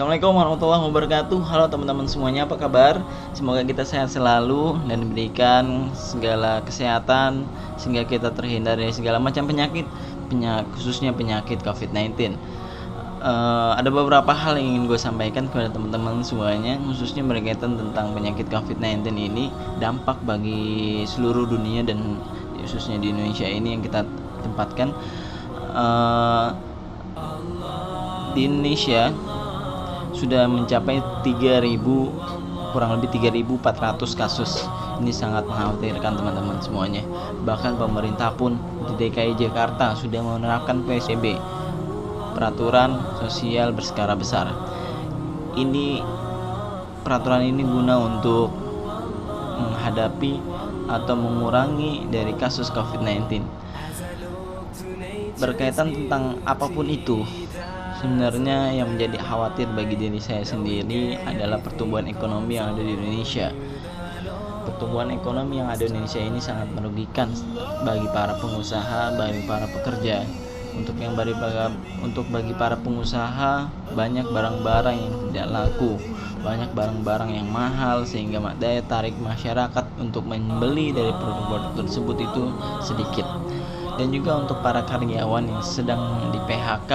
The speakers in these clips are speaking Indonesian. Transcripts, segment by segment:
Assalamualaikum warahmatullahi wabarakatuh. Halo teman-teman semuanya, apa kabar? Semoga kita sehat selalu dan diberikan segala kesehatan sehingga kita terhindar dari segala macam penyakit, khususnya penyakit COVID-19. Ada beberapa hal yang ingin gue sampaikan kepada teman-teman semuanya, khususnya berkaitan tentang penyakit COVID-19 ini, dampak bagi seluruh dunia dan khususnya di Indonesia ini yang kita tempatkan. Di Indonesia sudah mencapai kurang lebih 3.400 kasus. Ini sangat mengkhawatirkan teman-teman semuanya. Bahkan pemerintah pun di DKI Jakarta sudah menerapkan PSBB, peraturan sosial berskala besar. Peraturan ini guna untuk menghadapi atau mengurangi dari kasus COVID-19. Berkaitan tentang apapun itu, sebenarnya yang menjadi khawatir bagi diri saya sendiri adalah pertumbuhan ekonomi yang ada di Indonesia. Pertumbuhan ekonomi yang ada di Indonesia ini sangat merugikan bagi para pengusaha, bagi para pekerja. Bagi para pengusaha, banyak barang-barang yang tidak laku, banyak barang-barang yang mahal sehingga daya tarik masyarakat untuk membeli dari produk-produk tersebut itu sedikit. Dan juga untuk para karyawan yang sedang di PHK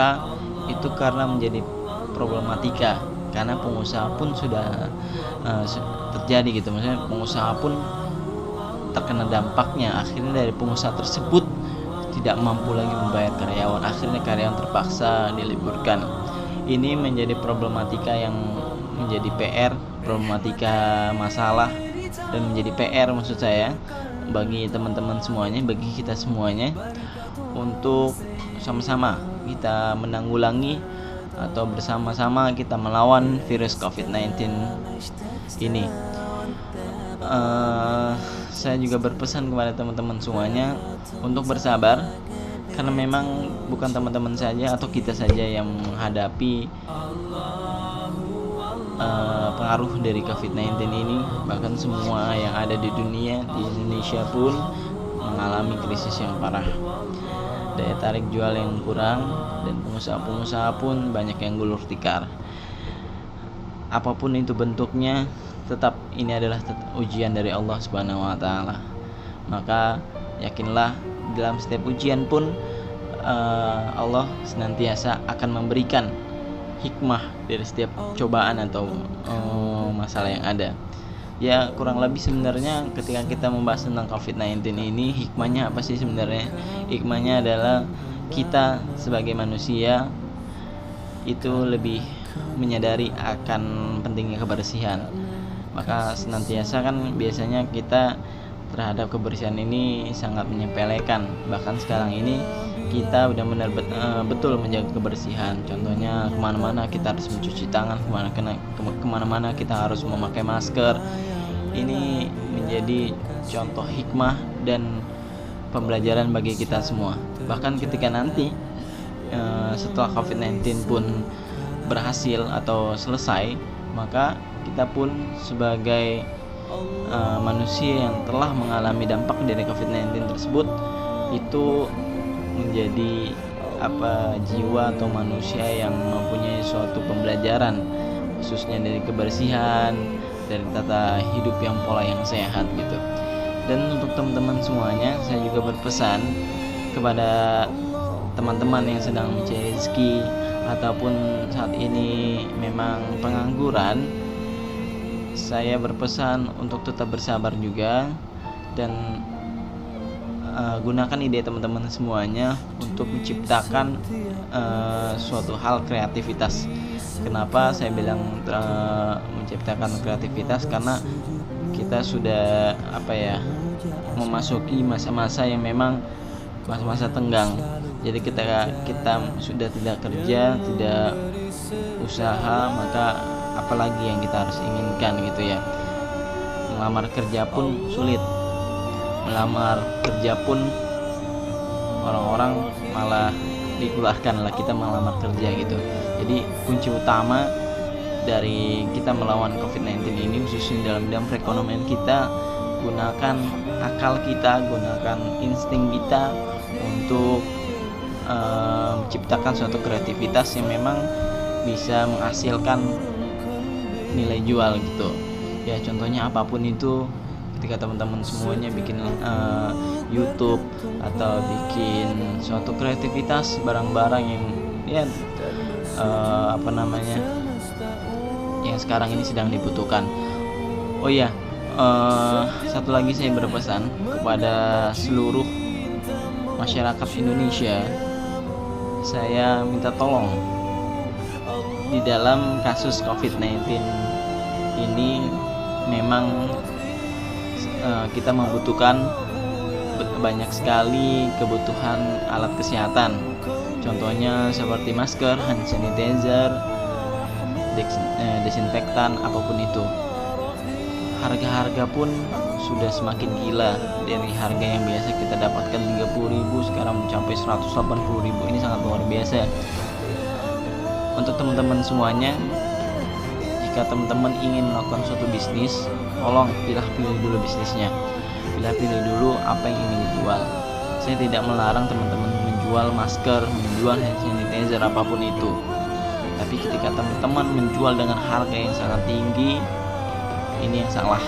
itu karena menjadi problematika, karena pengusaha pun sudah terjadi gitu, maksudnya pengusaha pun terkena dampaknya. Akhirnya dari pengusaha tersebut tidak mampu lagi membayar karyawan, akhirnya karyawan terpaksa diliburkan. Ini menjadi problematika yang menjadi problematika masalah dan menjadi PR maksud saya bagi teman-teman semuanya, bagi kita semuanya, untuk sama-sama kita menanggulangi atau bersama-sama kita melawan virus COVID-19 ini. Saya juga berpesan kepada teman-teman semuanya untuk bersabar, karena memang bukan teman-teman saja atau kita saja yang menghadapi pengaruh dari COVID-19 ini, bahkan semua yang ada di dunia, di Indonesia pun mengalami krisis yang parah. Daya tarik jual yang kurang dan pengusaha-pengusaha pun banyak yang gulung tikar. Apapun itu bentuknya, tetap ini adalah ujian dari Allah Subhanahu wa taala. Maka yakinlah dalam setiap ujian pun Allah senantiasa akan memberikan hikmah dari setiap cobaan atau masalah yang ada. Ya, kurang lebih sebenarnya ketika kita membahas tentang COVID-19 ini, hikmahnya apa sih sebenarnya? Hikmahnya adalah kita sebagai manusia itu lebih menyadari akan pentingnya kebersihan. Maka senantiasa kan biasanya kita terhadap kebersihan ini sangat menyepelekan. Bahkan sekarang ini kita benar-benar betul menjaga kebersihan. Contohnya kemana-mana kita harus mencuci tangan, kemana-mana kita harus memakai masker. Ini menjadi contoh hikmah dan pembelajaran bagi kita semua. Bahkan ketika nanti setelah COVID-19 pun berhasil atau selesai, maka kita pun sebagai manusia yang telah mengalami dampak dari COVID-19 tersebut itu menjadi jiwa atau manusia yang mempunyai suatu pembelajaran, khususnya dari kebersihan, dari tata hidup yang pola yang sehat gitu. Dan untuk teman-teman semuanya, saya juga berpesan kepada teman-teman yang sedang mencari rezeki ataupun saat ini memang pengangguran, saya berpesan untuk tetap bersabar juga dan gunakan ide teman-teman semuanya untuk menciptakan suatu hal kreativitas. Kenapa saya bilang menciptakan kreativitas? Karena kita sudah memasuki masa-masa yang memang masa-masa tenggang. Jadi kita sudah tidak kerja, tidak usaha, maka apalagi yang kita harus inginkan gitu ya. Melamar kerja pun sulit. Melamar kerja pun orang-orang malah dikeluarkan lah kita melamar kerja gitu. Jadi kunci utama dari kita melawan COVID-19 ini, khususnya dalam bidang perekonomian kita, gunakan akal kita, gunakan insting kita untuk menciptakan suatu kreativitas yang memang bisa menghasilkan nilai jual gitu ya. Contohnya apapun itu, ketika teman-teman semuanya bikin YouTube atau bikin suatu kreativitas barang-barang yang ya yang sekarang ini sedang dibutuhkan. Oh iya, satu lagi saya berpesan kepada seluruh masyarakat Indonesia, saya minta tolong di dalam kasus COVID-19 ini memang kita membutuhkan banyak sekali kebutuhan alat kesehatan. Contohnya seperti masker, hand sanitizer, desinfektan, apapun itu. Harga-harga pun sudah semakin gila. Dari harga yang biasa kita dapatkan 30.000 sekarang mencapai 180.000. Ini sangat luar biasa. Untuk teman-teman semuanya, jika teman-teman ingin melakukan suatu bisnis, tolong pilih dulu bisnisnya. Pilih dulu apa yang ingin dijual. Saya tidak melarang teman-teman menjual masker, menjual hand sanitizer, apapun itu. Tapi ketika teman-teman menjual dengan harga yang sangat tinggi, ini yang salah.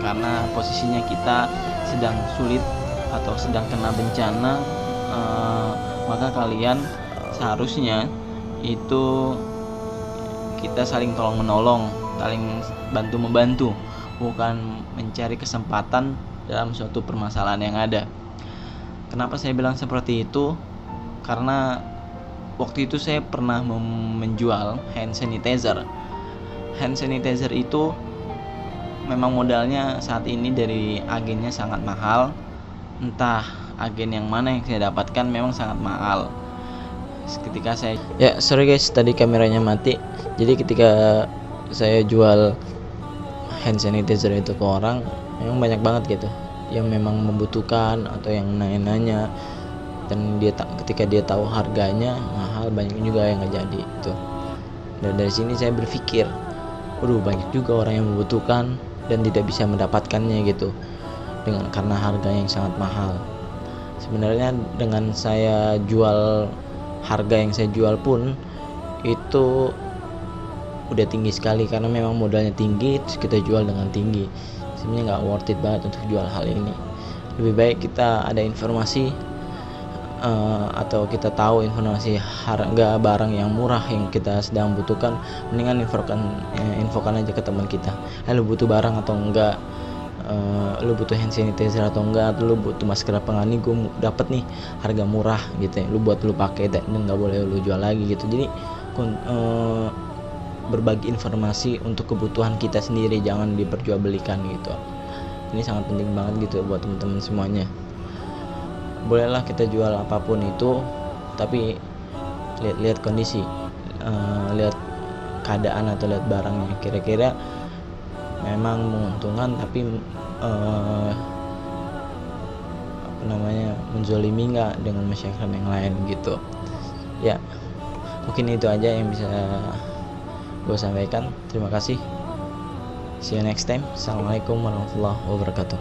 Karena posisinya kita sedang sulit atau sedang kena bencana, maka kalian seharusnya itu kita saling tolong menolong, saling bantu membantu, bukan mencari kesempatan dalam suatu permasalahan yang ada. Kenapa saya bilang seperti itu? Karena waktu itu saya pernah menjual hand sanitizer. Hand sanitizer itu memang modalnya saat ini dari agennya sangat mahal. Entah agen yang mana yang saya dapatkan, memang sangat mahal. Ketika saya sorry guys, tadi kameranya mati. Jadi ketika saya jual hand sanitizer itu ke orang, memang banyak banget gitu yang memang membutuhkan atau yang nanya-nanya, dan ketika dia tahu harganya mahal, banyak juga yang nggak jadi itu. Dan dari sini saya berpikir, waduh, banyak juga orang yang membutuhkan dan tidak bisa mendapatkannya gitu, karena harganya yang sangat mahal. Sebenarnya dengan saya jual, harga yang saya jual pun itu udah tinggi sekali, karena memang modalnya tinggi, terus kita jual dengan tinggi. Sebenarnya nggak worth it banget untuk jual hal ini. Lebih baik kita ada informasi atau kita tahu informasi harga barang yang murah yang kita sedang butuhkan, mendingan infokan aja ke teman kita, lu butuh barang atau enggak, lu butuh hand sanitizer atau enggak, lu butuh masker apa enggak, nih gue dapet nih harga murah gitu ya, lu buat lu pakai dan nggak boleh lu jual lagi gitu. Jadi berbagi informasi untuk kebutuhan kita sendiri, jangan diperjualbelikan gitu. Ini sangat penting banget gitu buat teman-teman semuanya. Bolehlah kita jual apapun itu, tapi lihat kondisi, lihat keadaan atau lihat barangnya, kira-kira memang menguntungkan tapi menzolimi nggak dengan masyarakat yang lain gitu ya. Mungkin itu aja yang bisa gue sampaikan. Terima kasih, see you next time. Assalamualaikum warahmatullahi wabarakatuh.